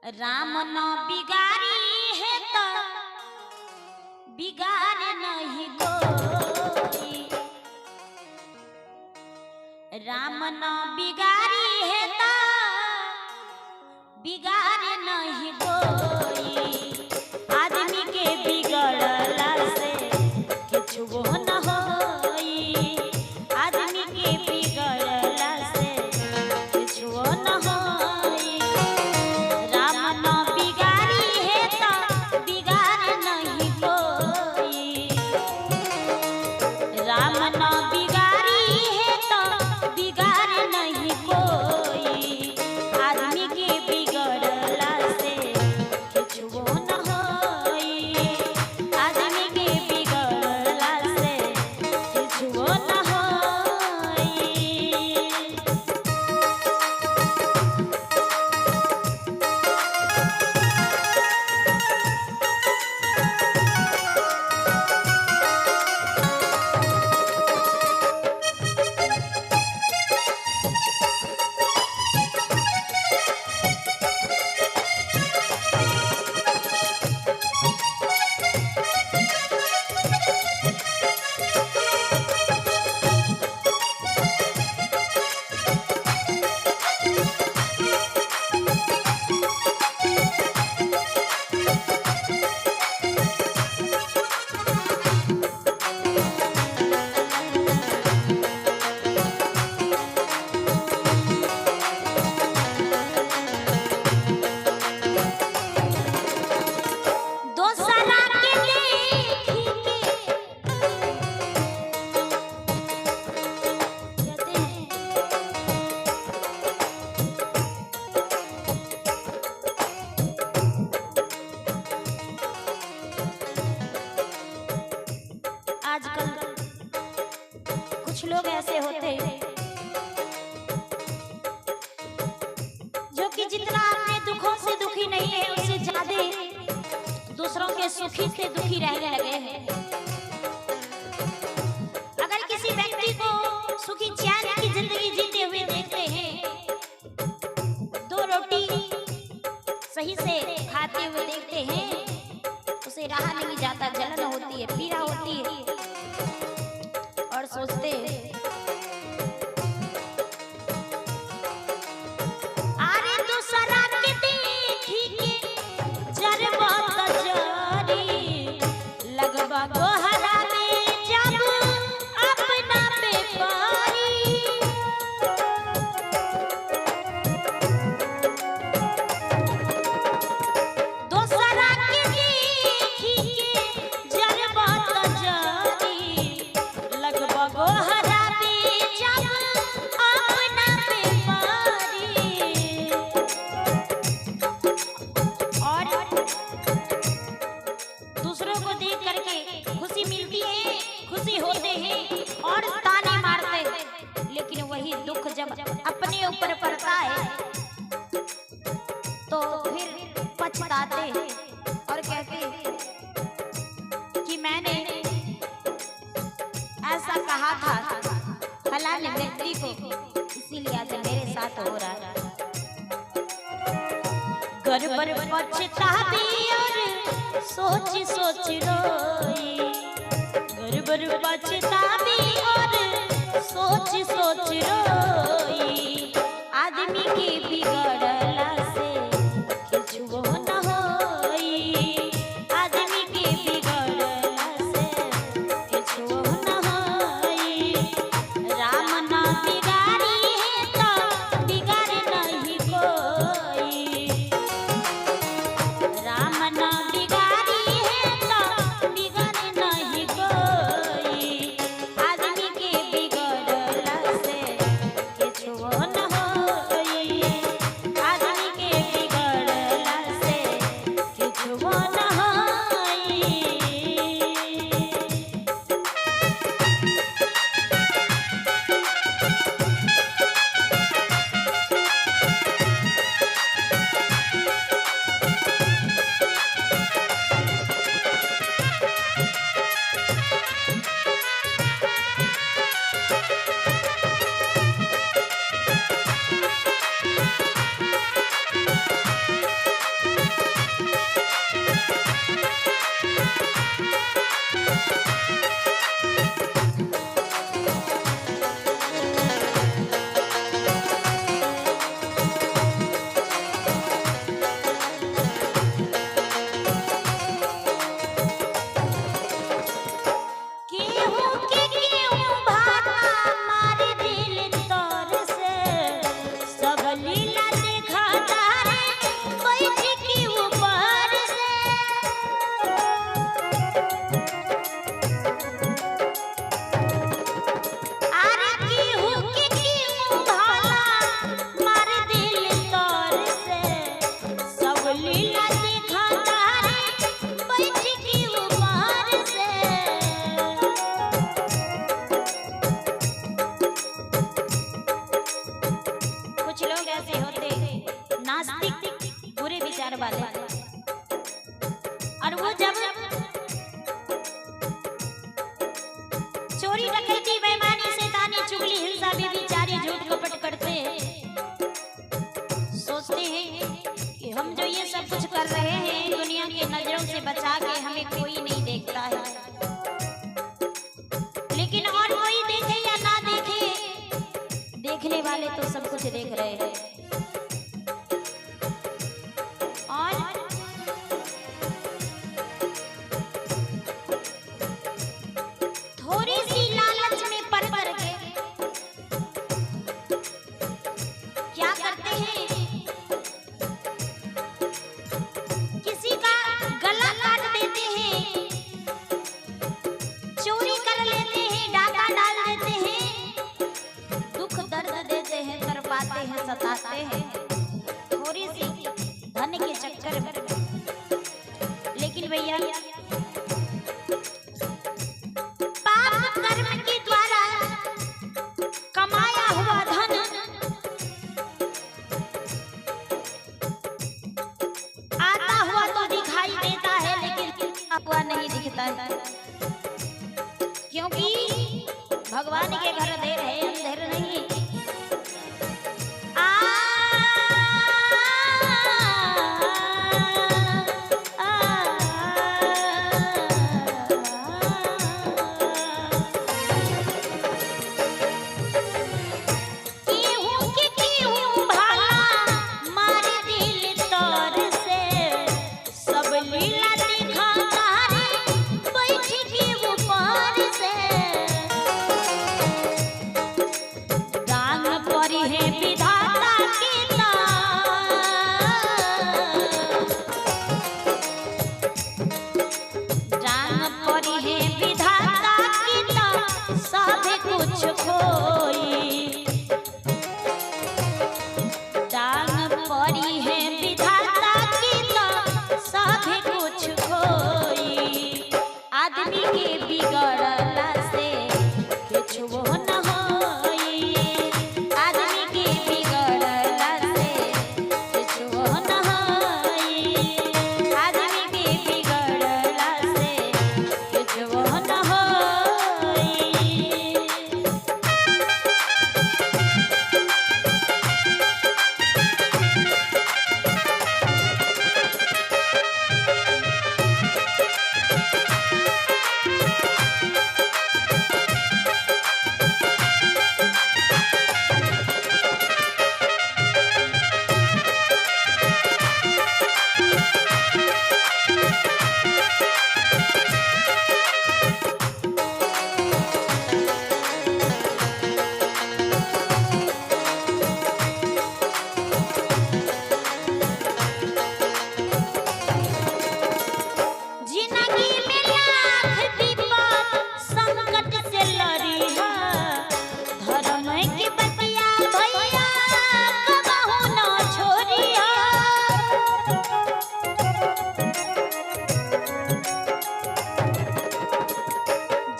राम न बिगारी है तो बिगाड़ नहीं कोई। राम न बिगारी है तो बिगाड़ नहीं कोई। आदमी के बिगड़ला से कुछ वो न होई। आदमी के बिगड़ला से कुछ वो न होई। राम न बिगारी है तो बिगाड़ नहीं कोई। राम न बिगारी है तो बिगाड़ नहीं कोई। आदमी के बिगड़ला से कुछ वो न होई। आदमी के बिगड़ला से कुछ वो न होई। दोसरा के देखी के कहते हैं आजकल कुछ लोग ऐसे होते हैं जो कि जितना अपने दुखों से दुखी नहीं है उससे ज्यादा दूसरों के सुखी से दुखी रहने लगे हैं। अगर किसी व्यक्ति को सुखी चैन की जिंदगी जीते हुए देखते हैं, दो रोटी सही से खाते हुए देखते हैं, उसे रहा नहीं जाता, जलन होती है, पीड़ा होती है और सोचते हैं अरे दूसरा के देखी के जरबा कजरी लगबा गोहरा में जब अपना बेपारी। दूसरा के देखी के जरबा कजरी लगबा गोहरा में जब अपना बेपारी। और दूसरों को देख करके खुशी मिलती है, खुशी होते हैं और ताने मारते हैं, लेकिन वही दुख जब अपने ऊपर पड़ता है तो फिर पछताते हैं और कहते हैं कि मैंने ऐसा कहा था फलाने व्यक्ति को, इसीलिए आज मेरे साथ हो रहा है। गड़बड़ पछताती और सोच सोच रोई। गड़बड़ पछताती और सोच सोच रोई। आदमी के बिगड़ला से कुछ वो न होई। आदमी के बिगड़ला से कुछ वो न होई। राम न बिगारी है तो बिगाड़ नहीं कोई। राम न बिगारी है तो बिगाड़ नहीं कोई। आदमी के बिगड़ला से प्यार वाले। और वो जब चोरी डकैती बेईमानी शैतानी चुगली हिंसा बेविचारी झूठ कपट करते हैं, सोचते हैं कि हम जो ये सब कुछ कर रहे हैं दुनिया की नजरों से बचा के हमें कोई नहीं देखता है। लेकिन और कोई देखे या ना देखे, देखने वाले तो सब कुछ देख रहे हैं। और थोड़ी सी लालच में पड़ करके क्या करते हैं, किसी का गला काट देते हैं, चोरी कर लेते हैं, डाका डाल देते हैं, दुख दर्द देते हैं, तरपाते हैं, सताते हैं।